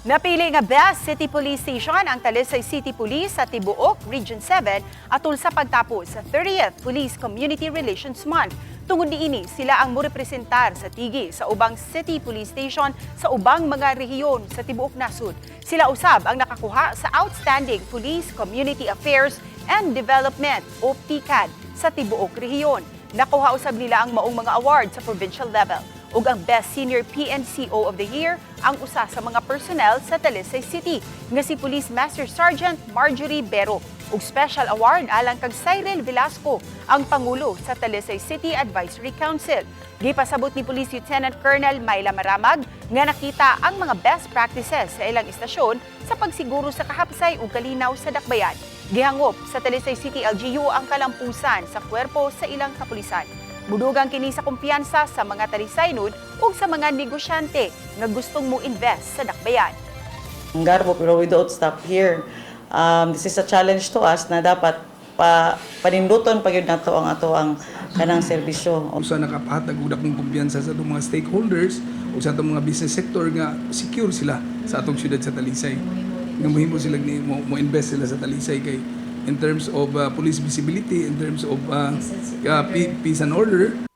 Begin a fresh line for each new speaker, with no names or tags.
Napili nga Best City Police Station ang Talisay City Police sa Tibuok, Region 7 atol sa pagtapos sa 30th Police Community Relations Month. Tungod niini, sila ang murepresentar sa tigi sa ubang City Police Station sa ubang mga rehiyon sa Tibuok Nasud. Sila usab ang nakakuha sa Outstanding Police Community Affairs and Development o PCAD sa Tibuok Rehiyon. Nakuha usab nila ang maong mga award sa provincial level. Ug ang Best Senior PNCO of the Year ang usa sa mga personnel sa Talisay City nga si Police Master Sergeant Marjorie Bero. Ug special award alang kag Cyril Velasco, ang Pangulo sa Talisay City Advisory Council. Gipasabot ni Police Lieutenant Colonel Myla Maramag nga nakita ang mga best practices sa ilang istasyon sa pagsiguro sa kahapsay ug kalinaw sa dakbayan. Gihangop sa Talisay City LGU ang kalampusan sa kwerpo sa ilang kapulisan. Mudugang kini sa kumpiyansa sa mga talisaynod ug sa mga negosyante nga gustong mo invest sa dakbayan.
Garbo, pero we don't stop here. This is a challenge to us na dapat paninduton pag yun nato ang ato ang kanang serbisyo.
Usa nakapahatag og dakong kumpiyansa sa atong mga stakeholders o sa atong mga business sector nga secure sila sa atong syudad sa Talisay. Nga mahimo sila mo invest sila sa Talisay kay in terms of police visibility, in terms of peace and order.